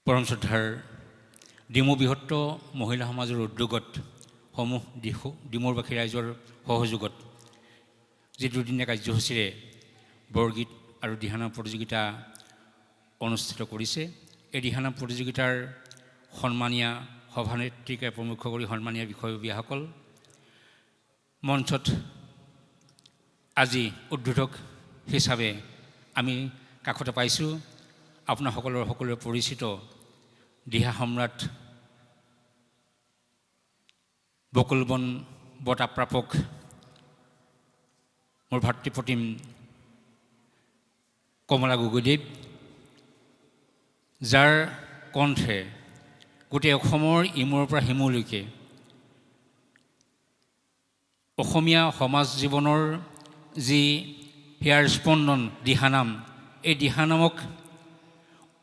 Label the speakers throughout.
Speaker 1: পৰম শ্ৰদ্ধাৰ ডিমৌ বৃহত্ত মহিলা সমাজৰ উদ্যোগত সমূহ ডিমৌৰবাসী ৰাইজৰ সহযোগত যি দুদিনীয়া কাৰ্যসূচীৰে বৰগীত আৰু দিহানাম প্ৰতিযোগিতা অনুষ্ঠিত কৰিছে। এই দিহানাম প্ৰতিযোগিতাৰ সন্মানীয় সভানেত্ৰীকে প্ৰমুখ কৰি সন্মানীয় বিষয়ববীয়াসকল মঞ্চত আজি উদ্বোধক হিচাপে আমি কাষতে পাইছোঁ আপোনাসকলোৰে পৰিচিত দিহা সম্ৰাট বকুলবন বঁটা প্ৰাপক মোৰ ভাতৃপ্ৰতিম কমলা গগৈদেৱ, যাৰ কণ্ঠে গোটেই অসমৰ ইমূৰৰ পৰা সিমূৰলৈকে অসমীয়া সমাজ জীৱনৰ যি হিয়াৰ স্পন্দন দিহানাম, এই দিহানামক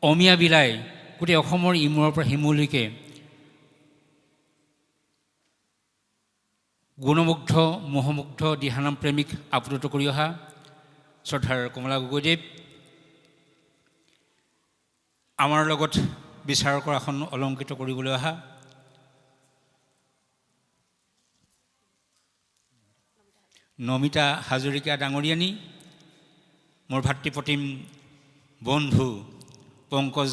Speaker 1: অমিয়া বিলাই গোটেই অসমৰ ইমূৰৰ পৰা সিমূৰলৈকে গুণমুগ্ধ মোহমুগ্ধ দিহানাম প্ৰেমিক আপ্লুত কৰি অহা শ্ৰদ্ধাৰ কমলা গগৈদেৱ আমাৰ লগত বিচাৰকৰ আসন অলংকৃত কৰিবলৈ অহা নমিতা হাজৰিকা ডাঙৰীয়ানী, মোৰ ভাতৃপ্ৰতিম বন্ধু পংকজ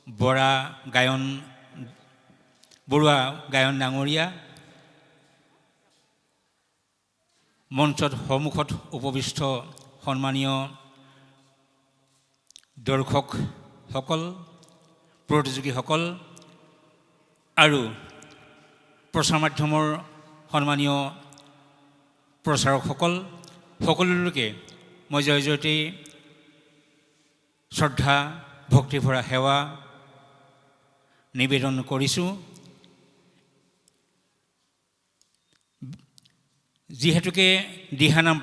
Speaker 1: বৰুৱা গায়ন ডাঙৰীয়া, মঞ্চত সন্মুখত উপবিষ্ট সন্মানীয় দৰ্শকসকল, প্ৰতিযোগীসকল আৰু প্ৰচাৰ মাধ্যমৰ সন্মানীয় প্ৰচাৰকসকল, সকলোলৈকে মই জয় জয়তে শ্ৰদ্ধা ভক্তিভৰা সেৱা নিবেদন কৰিছোঁ। যিহেতুকে দিহানাম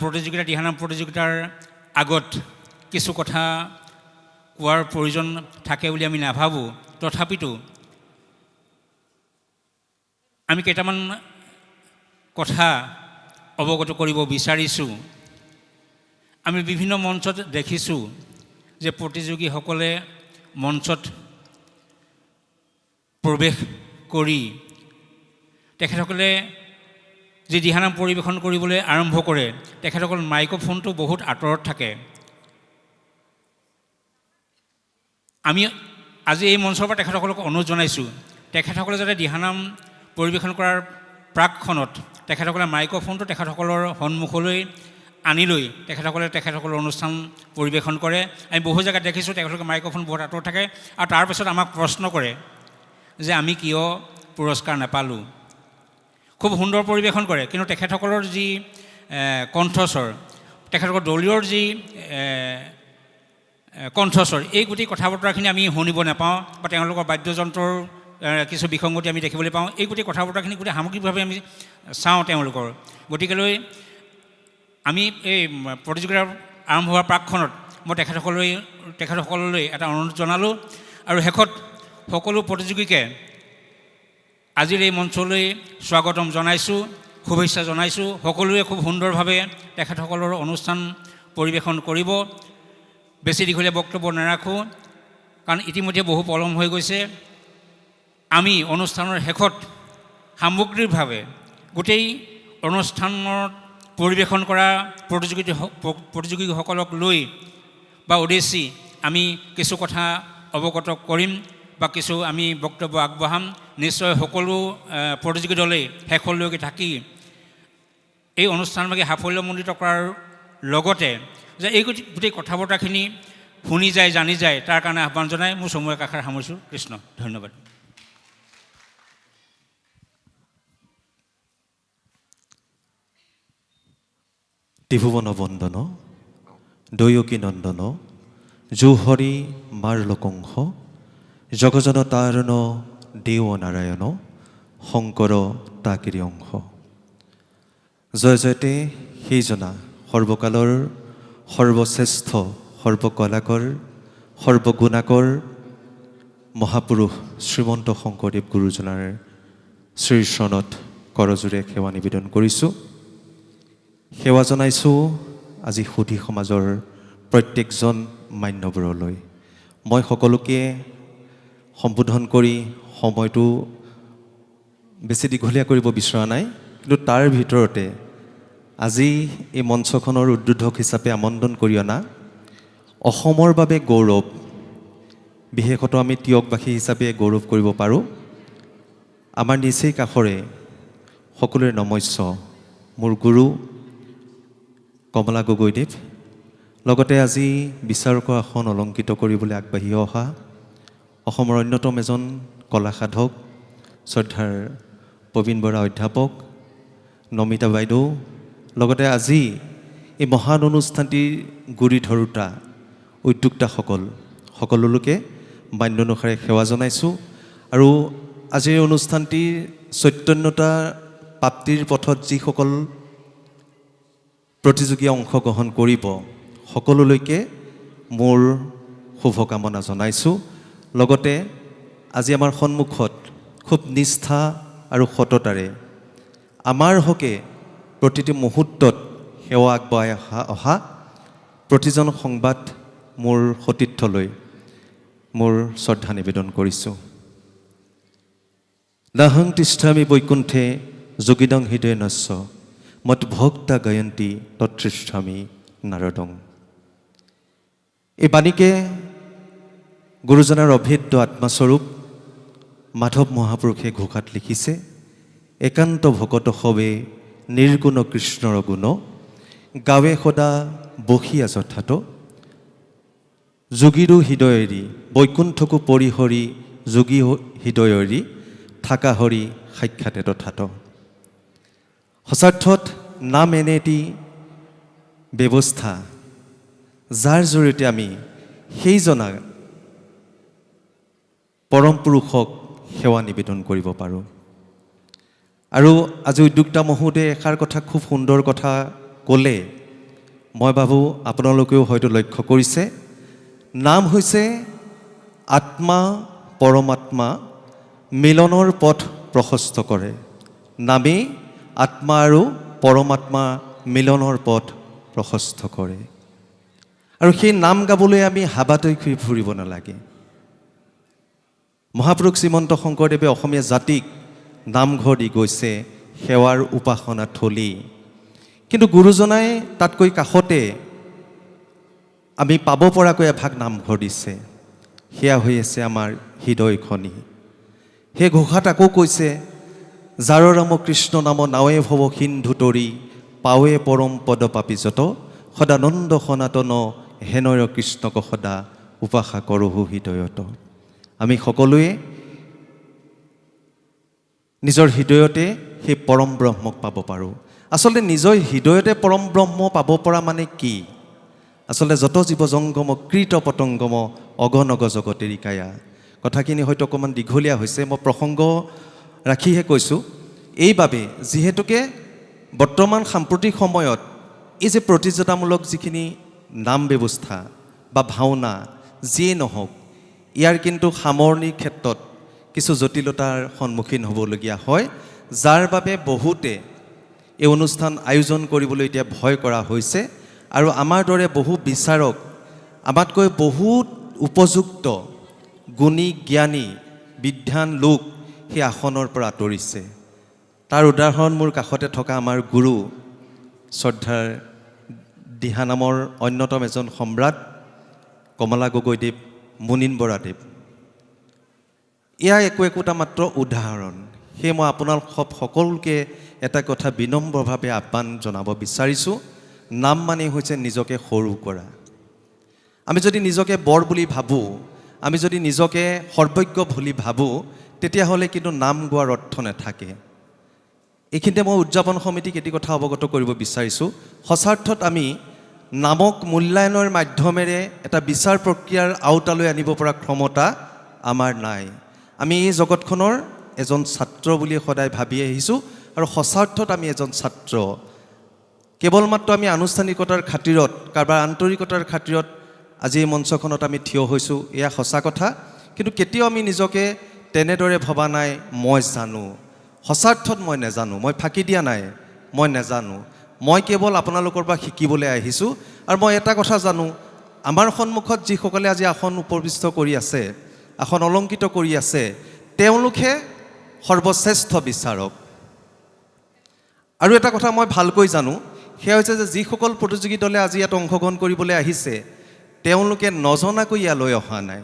Speaker 1: প্ৰতিযোগিতাৰ আগত কিছু কথা কোৱাৰ প্ৰয়োজন থাকে বুলি আমি নাভাবোঁ, তথাপিতো আমি কেইটামান কথা অৱগত কৰিব বিচাৰিছোঁ। আমি বিভিন্ন মঞ্চত দেখিছোঁ যে প্ৰতিযোগীসকলে মঞ্চত প্ৰৱেশ কৰি তেখেতসকলে যি দিহানাম পৰিৱেশন কৰিবলৈ আৰম্ভ কৰে, তেখেতসকল মাইক্ৰফোনটো বহুত আঁতৰত থাকে। আমি আজি এই মঞ্চৰ পৰা তেখেতসকলক অনুৰোধ জনাইছোঁ, তেখেতসকলে যাতে দিহানাম পৰিৱেশন কৰাৰ প্ৰাকক্ষণত তেখেতসকলে মাইক্ৰফোনটো তেখেতসকলৰ সন্মুখলৈ আনি লৈ তেখেতসকলৰ অনুষ্ঠান পৰিৱেশন কৰে। আমি বহু জেগাত দেখিছোঁ তেখেতলোকে মাইক্ৰফোন বহুত আঁতৰত থাকে আৰু তাৰপিছত আমাক প্ৰশ্ন কৰে যে আমি কিয় পুৰস্কাৰ নাপালোঁ। খুব সুন্দৰ পৰিৱেশন কৰে, কিন্তু তেখেতসকলৰ যি কণ্ঠস্বৰ, তেখেতসকলৰ দলীয়ৰ যি কণ্ঠস্বৰ, এই গোটেই কথা বতৰাখিনি আমি শুনিব নাপাওঁ বা তেওঁলোকৰ বাদ্যযন্ত্ৰৰ কিছু বিসংগতি আমি দেখিবলৈ পাওঁ। এই গোটেই কথা বতৰাখিনি গোটেই সামগ্ৰিকভাৱে আমি চাওঁ তেওঁলোকৰ। গতিকেলৈ আমি এই প্ৰতিযোগিতা আৰম্ভ হোৱাৰ প্ৰাকক্ষণত মই তেখেতসকললৈ এটা অনুৰোধ জনালোঁ আৰু শেষত সকলো প্ৰতিযোগীকে আজিৰ এই মঞ্চলৈ স্বাগতম জনাইছোঁ, শুভেচ্ছা জনাইছোঁ। সকলোৱে খুব সুন্দৰভাৱে তেখেতসকলৰ অনুষ্ঠান পৰিৱেশন কৰিব। বেছি দীঘলীয়া বক্তব্য নাৰাখোঁ, কাৰণ ইতিমধ্যে বহু পলম হৈ গৈছে। আমি অনুষ্ঠানৰ শেষত সামগ্ৰিকভাৱে গোটেই অনুষ্ঠানত পৰিৱেশন কৰা প্ৰতিযোগীসকলক লৈ বা উদ্দেশ্যি আমি কিছু কথা অৱগত কৰিম বা কিছু আমি বক্তব্য আগবঢ়াম। নিশ্চয় সকলো প্ৰতিযোগী দলেই শেষলৈকে থাকি এই অনুষ্ঠানভাগে সাফল্যমণ্ডিত কৰাৰ লগতে যে এই গোটেই কথা বতৰাখিনি শুনি যায়, জানি যায়, তাৰ কাৰণে আহ্বান জনাই মোৰ চমু একাষাৰ সামৰিছোঁ। কৃষ্ণ, ধন্যবাদ।
Speaker 2: ত্ৰিভুৱন বন্দন দৈয়কী নন্দন জুহৰি মাৰ লোকংশ জগজন তাৰণ দেৱ নাৰায়ণ শংকৰ তাকিৰি অংশ। জয় জয়তে সেইজনা সৰ্বকালৰ সৰ্বশ্ৰেষ্ঠ সৰ্বকলাকৰ সৰ্বগুণাকৰ মহাপুৰুষ শ্ৰীমন্ত শংকৰদেৱ গুৰুজনাৰ শ্ৰীচৰণত কৰজোৰে সেৱা নিবেদন কৰিছোঁ। সেৱা জনাইছোঁ আজি সুধী সমাজৰ প্ৰত্যেকজন মান্যবৰলৈ। মই সকলোকে সম্বোধন কৰি সময়টো বেছি দীঘলীয়া কৰিব বিচৰা নাই, কিন্তু তাৰ ভিতৰতে আজি এই মঞ্চখনৰ উদ্বোধক হিচাপে আমন্ত্ৰণ কৰি অনা অসমৰ বাবে গৌৰৱ, বিশেষতঃ আমি তিয়কবাসী হিচাপে গৌৰৱ কৰিব পাৰোঁ, আমাৰ নিচেই কাষৰে সকলোৰে নমস্য মোৰ গুৰু কমলা গগৈদেৱ, লগতে আজি বিচাৰকৰ আসন অলংকৃত কৰিবলৈ আগবাঢ়ি অহা অসমৰ অন্যতম এজন কলা সাধক শ্ৰদ্ধাৰ প্ৰবীণ বৰা অধ্যাপক, নমিতা বাইদেউ, লগতে আজি এই মহান অনুষ্ঠানটিৰ গুৰি ধৰোঁতা উদ্যোক্তাসকল সকলোলোকে বান্য অনুসাৰে সেৱা জনাইছোঁ। আৰু আজিৰ অনুষ্ঠানটিৰ চৈতন্যতা প্ৰাপ্তিৰ পথত যিসকল প্ৰতিযোগীয়ে অংশগ্ৰহণ কৰিব সকলোলৈকে মোৰ শুভকামনা জনাইছোঁ। লগতে আজি আমাৰ সন্মুখত খুব নিষ্ঠা আৰু সততাৰে আমাৰ হকে প্ৰতিটো মুহূৰ্তত সেৱা আগবঢ়াই অহা প্ৰতিজন সংবাদ মোৰ সতীৰ্থলৈ মোৰ শ্ৰদ্ধা নিবেদন কৰিছোঁ। নাহং তিষ্ঠামি বৈকুণ্ঠে যোগিদং হৃদয় নস্য মত ভক্তা গায়ন্তী তৎতিষ্ঠামি নাৰদং। এই বাণীকে গুৰুজনাৰ অভেদ্য আত্মাস্বৰূপ মাধৱ মহাপুৰুষে ঘোষাত লিখিছে, একান্ত ভকত সবে নিৰ্গুণ কৃষ্ণৰ গুণ গাৱে সদা বসিয়া যথাত যোগীৰো হৃদয়েৰি বৈকুণ্ঠকো পৰিহৰি যোগী হৃদয়েৰি থাকা হৰি সাক্ষাতে তথাত। সঁচাৰ্থত নাম এনে এটি ব্যৱস্থা যাৰ জৰিয়তে আমি সেইজনা পৰম পুৰুষক সেৱা নিবেদন কৰিব পাৰোঁ। আৰু আজি উদ্যোক্তা মহোদয়ে এষাৰ কথা খুব সুন্দৰ কথা ক'লে, মই ভাবোঁ আপোনালোকেও হয়তো লক্ষ্য কৰিছে, নাম হৈছে আত্মা পৰমাত্মা মিলনৰ পথ প্ৰশস্ত কৰে। নামেই আত্মা আৰু পৰমাত্মা মিলনৰ পথ প্ৰশস্ত কৰে। আৰু সেই নাম গাবলৈ আমি হাবাথৈ ফুৰিব নালাগে। মহাপুৰুষ শ্ৰীমন্ত শংকৰদেৱে অসমীয়া জাতিক নামঘৰ দি গৈছে সেৱাৰ উপাসনা থলী, কিন্তু গুৰুজনাই তাতকৈ কাষতে আমি পাব পৰাকৈ এভাগ নামঘৰ দিছে, সেয়া হৈ আছে আমাৰ হৃদয়খনি। সেই ঘোষাত আকৌ কৈছে, যাৰ ৰাম কৃষ্ণ নাম নাৱে ভৱ সিন্ধু তৰি পাৱে পৰম পদ পাপি যত সদানন্দ সনাতন হেনয় কৃষ্ণক সদা উপাসা কৰোহু হৃদয়ত। আমি সকলোৱে নিজৰ হৃদয়তে সেই পৰম ব্ৰহ্মক পাব পাৰোঁ। আচলতে নিজৰ হৃদয়তে পৰম ব্ৰহ্ম পাব পৰা মানে কি? আচলতে যত জীৱ জংগম কৃত পতংগম অগণগ জগতেৰি কায়া। কথাখিনি হয়তো অকণমান দীঘলীয়া হৈছে, মই প্ৰসংগ ৰাখিহে কৈছোঁ। এইবাবে যিহেতুকে বৰ্তমান সাম্প্ৰতিক সময়ত এই যে প্ৰতিযোগিতামূলক যিখিনি নাম ব্যৱস্থা বা ভাওনা যিয়ে নহওক, ইয়াৰ কিন্তু সামৰণিৰ ক্ষেত্ৰত কিছু জটিলতাৰ সন্মুখীন হ'বলগীয়া হয়, যাৰ বাবে বহুতে এই অনুষ্ঠান আয়োজন কৰিবলৈ এতিয়া ভয় কৰা হৈছে। আৰু আমাৰ দৰে বহু বিচাৰক, আমাতকৈ বহুত উপযুক্ত গুণী জ্ঞানী বিদ্বান লোক সেই আসনৰ পৰা আঁতৰিছে। তাৰ উদাহৰণ মোৰ কাষতে থকা আমাৰ গুৰু শ্ৰদ্ধাৰ দিহানামৰ অন্যতম এজন সম্ৰাট কমলা গগৈদেৱ, মুনীন বৰাদেৱ। এয়া একোটা মাত্ৰ উদাহৰণ। সেয়ে মই আপোনালোক সকলোকে এটা কথা বিনম্ৰভাৱে আহ্বান জনাব বিচাৰিছোঁ, নাম মানে হৈছে নিজকে সৰু কৰা। আমি যদি নিজকে বৰ বুলি ভাবোঁ, আমি যদি নিজকে সৰ্বজ্ঞ বুলি ভাবোঁ, তেতিয়াহ'লে কিন্তু নাম গোৱাৰ অৰ্থ নাথাকে। এইখিনিতে মই উদযাপন সমিতিক এটি কথা অৱগত কৰিব বিচাৰিছোঁ, সঁচাৰ্থত আমি নামক মূল্যায়নৰ মাধ্যমেৰে এটা বিচাৰ প্ৰক্ৰিয়াৰ আওতালৈ আনিব পৰা ক্ষমতা আমাৰ নাই। আমি এই জগতখনৰ এজন ছাত্ৰ বুলি সদায় ভাবি আহিছোঁ, আৰু সঁচাৰ্থত আমি এজন ছাত্ৰ। কেৱল মাত্ৰ আমি আনুষ্ঠানিকতাৰ খাতিৰত, কাৰোবাৰ আন্তৰিকতাৰ খাতিৰত আজি এই মঞ্চখনত আমি থিয় হৈছোঁ, এয়া সঁচা কথা। কিন্তু কেতিয়াও আমি নিজকে তেনেদৰে ভবা নাই মই জানো। সঁচাৰ্থত মই নেজানো, মই ফাঁকি দিয়া নাই, মই নেজানো। মই কেৱল আপোনালোকৰ পৰা শিকিবলৈ আহিছোঁ। আৰু মই এটা কথা জানো, আমাৰ সন্মুখত যিসকলে আজি আসন উপবিষ্ট কৰি আছে, আসন অলংকৃত কৰি আছে, তেওঁলোকে সৰ্বশ্ৰেষ্ঠ বিচাৰক। আৰু এটা কথা মই ভালকৈ জানো, সেয়া হৈছে যে যিসকল প্ৰতিযোগী দলে আজি ইয়াত অংশগ্ৰহণ কৰিবলৈ আহিছে, তেওঁলোকে নজনাকৈ ইয়ালৈ অহা নাই।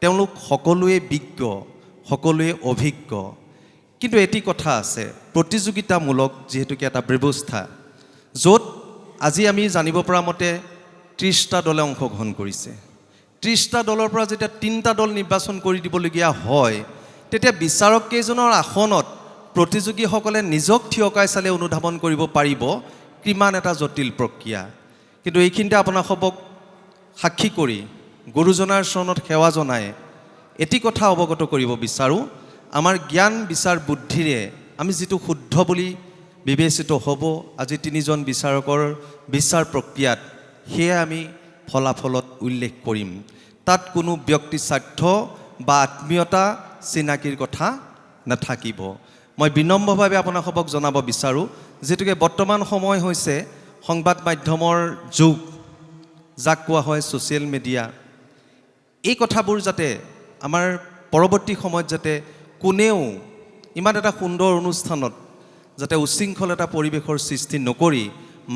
Speaker 2: তেওঁলোক সকলোৱে বিজ্ঞ, সকলোৱে অভিজ্ঞ। কিন্তু এটি কথা আছে, প্ৰতিযোগিতামূলক যিহেতুকে এটা ব্যৱস্থা, য'ত আজি আমি জানিব পৰা মতে 30টা দলে অংশগ্ৰহণ কৰিছে। 30টা দলৰ পৰা যেতিয়া 3টা দল নিৰ্বাচন কৰি দিবলগীয়া হয়, তেতিয়া বিচাৰককেইজনৰ আসনত প্ৰতিযোগীসকলে নিজক থিয়কাই চালে অনুধাৱন কৰিব পাৰিব কিমান এটা জটিল প্ৰক্ৰিয়া। কিন্তু এইখিনিতে আপোনালোকক সাক্ষী কৰি গুৰুজনাৰ চৰণত সেৱা জনাই এটি কথা অৱগত কৰিব বিচাৰোঁ, আমাৰ জ্ঞান বিচাৰ বুদ্ধিৰে আমি যিটো শুদ্ধ বুলি বিবেচিত হ'ব আজি 3জন বিচাৰকৰ বিচাৰ প্ৰক্ৰিয়াত, সেয়া আমি ফলাফলত উল্লেখ কৰিম। তাত কোনো ব্যক্তি স্বাৰ্থ বা আত্মীয়তা চিনাকিৰ কথা নাথাকিব। মই বিনম্ৰভাৱে আপোনালোকক জনাব বিচাৰোঁ, যিহেতুকে বৰ্তমান সময় হৈছে সংবাদ মাধ্যমৰ যুগ, যাক কোৱা হয় ছ'চিয়েল মিডিয়া। এই কথাবোৰ যাতে আমাৰ পৰৱৰ্তী সময়ত যাতে কোনেও ইমান এটা সুন্দৰ অনুষ্ঠানত যাতে উচ্ছৃংখল এটা পৰিৱেশৰ সৃষ্টি নকৰি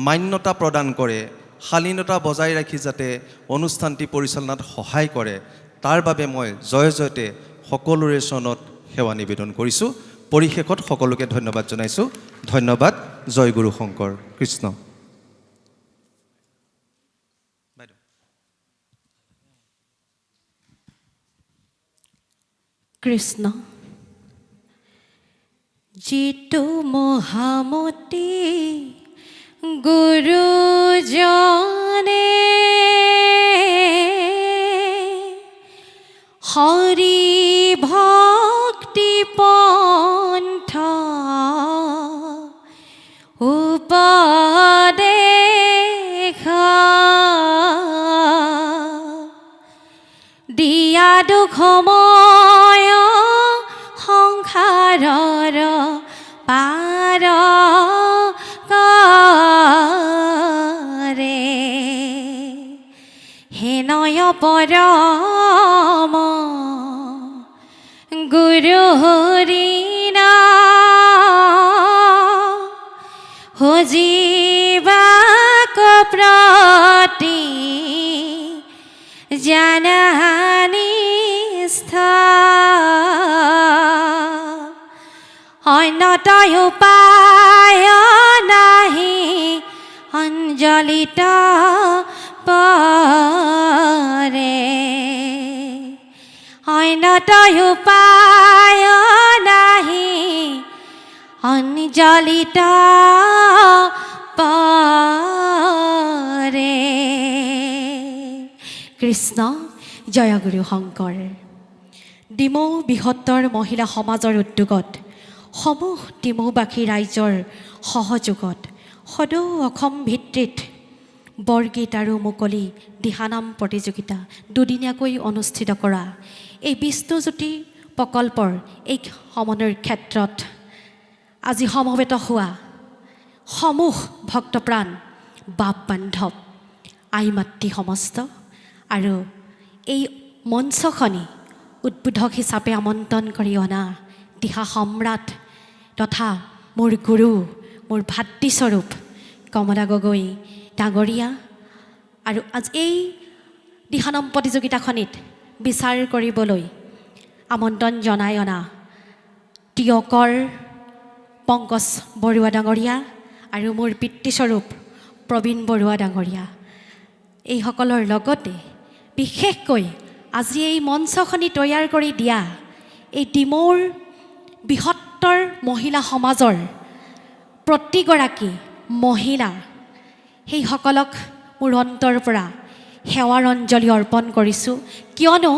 Speaker 2: মান্যতা প্ৰদান কৰে, শালীনতা বজাই ৰাখি যাতে অনুষ্ঠানটি পৰিচালনাত সহায় কৰে, তাৰ বাবে মই জয়তে সকলোৰে চৰণত সেৱা নিবেদন কৰিছোঁ। পৰিশেষত সকলোকে ধন্যবাদ জনাইছোঁ। ধন্যবাদ। জয় গুৰু শংকৰ কৃষ্ণ।
Speaker 3: কৃষ্ণ। যিটো মহামতি গুৰুজনে হৰি ভক্তি পন্থ উপদেশ দিয়া দুখময় সংসাৰৰ পাৰ কৰে হেনয় পৰম গুৰু হৰিনা জীৱাক প্ৰতি জানানিস্থা অন্যতয় উপায় নাহি অঞ্জলিত পৰে অন্যতয় উপায় নাহি অঞ্জলিত পৰে। কৃষ্ণ। জয় গুৰু শংকৰ। ডিমৌ বৃহত্তৰ মহিলা সমাজৰ উদ্যোগত সমূহ ডিমৌবাসী ৰাইজৰ সহযোগত সদৌ অসম ভিত্তিত বৰগীত আৰু মুকলি দিহানাম প্ৰতিযোগিতা দুদিনীয়াকৈ অনুষ্ঠিত কৰা এই বিষ্ণুজ্যোতি প্ৰকল্পৰ এই সমন্বয়ৰ ক্ষেত্ৰত আজি সমবেত হোৱা সমূহ ভক্তপ্ৰাণ বাপ বান্ধৱ আই মাতৃ সমস্ত আৰু এই মঞ্চখনি উদ্বোধক হিচাপে আমন্ত্ৰণ কৰি অনা দিহা সম্ৰাট তথা মোৰ গুৰু মোৰ ভাতৃস্বৰূপ কমলা গগৈ ডাঙৰীয়া আৰু আজ এই দিহানাম প্ৰতিযোগিতাখনিত বিচাৰ কৰিবলৈ আমন্ত্ৰণ জনাই অনা তিয়কৰ পংকজ বৰুৱা ডাঙৰীয়া আৰু মোৰ পিতৃস্বৰূপ প্ৰবীণ বৰুৱা ডাঙৰীয়া, এইসকলৰ লগতে বিশেষকৈ আজি এই মঞ্চখনি তৈয়াৰ কৰি দিয়া এই ডিমৌৰ বৃহত্তৰ মহিলা সমাজৰ প্ৰতিগৰাকী মহিলা, সেইসকলক মোৰ অন্তৰ পৰা সেৱাৰ অঞ্জলি অৰ্পণ কৰিছোঁ। কিয়নো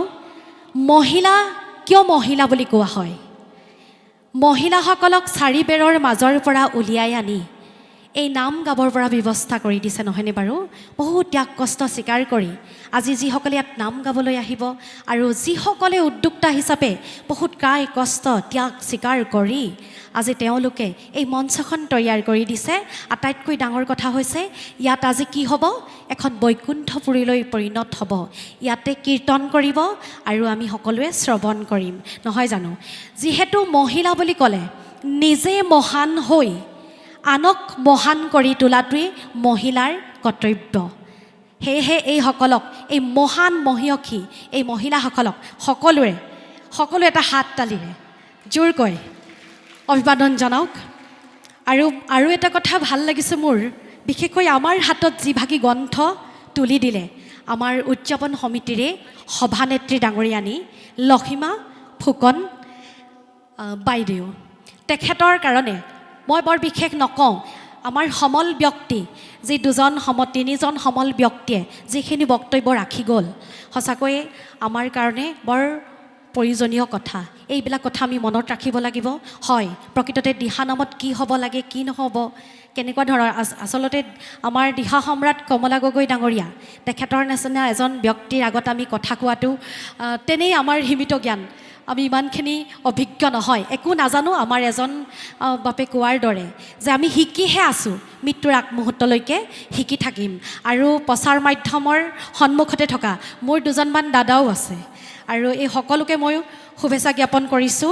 Speaker 3: মহিলা কিয় মহিলা বুলি কোৱা হয়, মহিলাসকলক চাৰিবেৰৰ মাজৰ পৰা উলিয়াই আনি এই নাম গাবৰ পৰা ব্যৱস্থা কৰি দিছে নহয়নে বাৰু বহু ত্যাগ কষ্ট স্বীকাৰ কৰি আজি যিসকলে ইয়াত নাম গাবলৈ আহিব আৰু যিসকলে উদ্যোক্তা হিচাপে বহুত কায় কষ্ট ত্যাগ স্বীকাৰ কৰি আজি তেওঁলোকে এই মঞ্চখন তৈয়াৰ কৰি দিছে আটাইতকৈ ডাঙৰ কথা হৈছে ইয়াত আজি কি হ'ব এখন বৈকুণ্ঠপুৰীলৈ পৰিণত হ'ব ইয়াতে কীৰ্তন কৰিব আৰু আমি সকলোৱে শ্ৰৱণ কৰিম নহয় জানো যিহেতু মহিলা বুলি ক'লে নিজে মহান হৈ আনক মহান কৰি তোলাটোৱেই মহিলাৰ কৰ্তব্য সেয়েহে এইসকলক এই মহান মহিয়সী এই মহিলাসকলক সকলোৱে এটা হাত তালিৰে জোৰকৈ অভিবাদন জনাওক আৰু এটা কথা ভাল লাগিছে মোৰ বিশেষকৈ আমাৰ হাতত যিভাগী গ্ৰন্থ তুলি দিলে আমাৰ উদযাপন সমিতিৰে সভানেত্ৰী ডাঙৰীয়ানী লক্ষীমা ফুকন বাইদেউ তেখেতৰ কাৰণে মই বৰ বিশেষ নকওঁ আমাৰ সমল ব্যক্তি যি তিনিজন সমল ব্যক্তিয়ে যিখিনি বক্তব্য ৰাখি গ'ল সঁচাকৈয়ে আমাৰ কাৰণে বৰ প্ৰয়োজনীয় কথা এইবিলাক কথা আমি মনত ৰাখিব লাগিব হয় প্ৰকৃততে দিহানামত কি হ'ব লাগে কি নহ'ব কেনেকুৱা ধৰণৰ আচলতে আমাৰ দিহা সম্ৰাট কমলা গগৈ ডাঙৰীয়া তেখেতৰ নিচিনা এজন ব্যক্তিৰ আগত আমি কথা কোৱাটো তেনেই আমাৰ সীমিত জ্ঞান আমি ইমানখিনি অভিজ্ঞ নহয় একো নাজানো আমাৰ এজন বাপে কোৱাৰ দৰে যে আমি শিকিহে আছোঁ মৃত্যুৰ আগমুহূৰ্তলৈকে শিকি থাকিম আৰু প্ৰচাৰ মাধ্যমৰ সন্মুখতে থকা মোৰ দুজনমান দাদাও আছে আৰু এই সকলোকে মই শুভেচ্ছা জ্ঞাপন কৰিছোঁ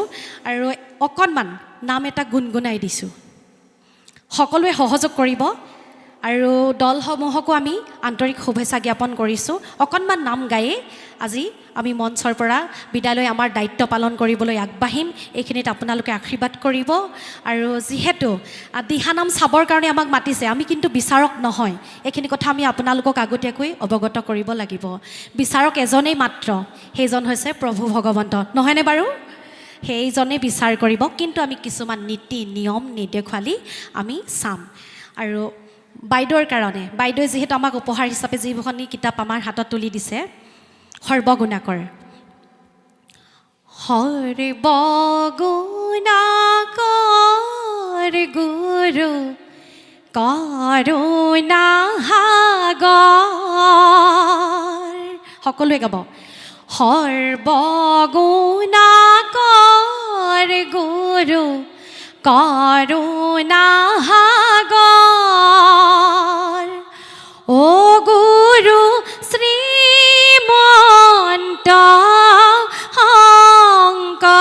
Speaker 3: আৰু অকণমান নাম এটা গুণগুণাই দিছোঁ সকলোৱে সহযোগ কৰিব আৰু দলসমূহকো আমি আন্তৰিক শুভেচ্ছা জ্ঞাপন কৰিছোঁ অকণমান নাম গায়ে আজি আমি মঞ্চৰ পৰা বিদ্যালয় আমাৰ দায়িত্ব পালন কৰিবলৈ আগবাঢ়িম এইখিনিত আপোনালোকে আশীৰ্বাদ কৰিব আৰু যিহেতু দিহানাম চাবৰ কাৰণে আমাক মাতিছে আমি কিন্তু বিচাৰক নহয় এইখিনি কথা আমি আপোনালোকক আগতীয়াকৈ অৱগত কৰিব লাগিব বিচাৰক এজনেই মাত্ৰ সেইজন হৈছে প্ৰভু ভগৱন্ত নহয়নে বাৰু সেইজনে বিচাৰ কৰিব কিন্তু আমি কিছুমান নীতি নিয়ম নিৰ্দেশাৱলী আমি চাম আৰু বাইদেউৰ কাৰণে বাইদেৱে যিহেতু আমাক উপহাৰ হিচাপে যিখনি কিতাপ আমাৰ হাতত তুলি দিছে সৰ্বগুণাকৰ সৰ্বগুণাকৰ গুৰু কৰুণা সাগৰ সকলোৱে গাব সৰ্বগুণাকৰ গুৰু কৰুণা সাগৰ ও গুৰু শ্ৰীমন্ত শংকৰ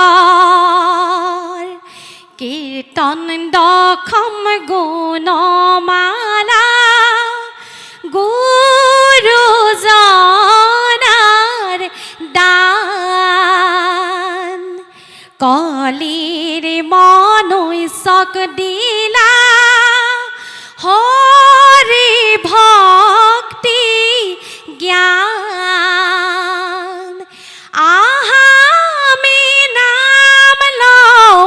Speaker 3: কীৰ্তন দশম গুণমালা গুৰুজনাৰ দান কলিৰ মনুষ্যক দিলা হৰি ভক্তি জ্ঞান আহামি নাম লওঁ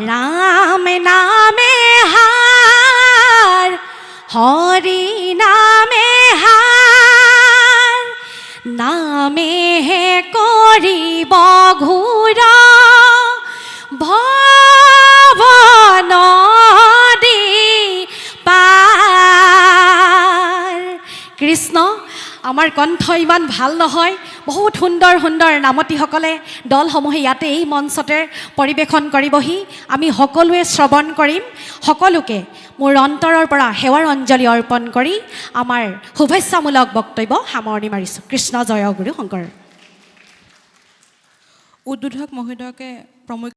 Speaker 3: ৰাম নামে হাৰ হৰি নামে হাৰ নামেহে কৰিব ঘূৰ ভৱনদী পাৰ কৃষ্ণ আমাৰ কণ্ঠ ইমান ভাল নহয় বহুত সুন্দৰ সুন্দৰ নামতীসকলে দলসমূহে ইয়াতে এই মঞ্চতে পৰিৱেশন কৰিবহি আমি সকলোৱে শ্ৰৱণ কৰিম সকলোকে মোৰ অন্তৰৰ পৰা সেৱাৰ অঞ্জলি অৰ্পণ কৰি আমাৰ শুভেচ্ছামূলক বক্তব্য সামৰণি মাৰিছোঁ কৃষ্ণ জয় গুৰু শংকৰ
Speaker 4: উদ্বোধক মহোদয়কে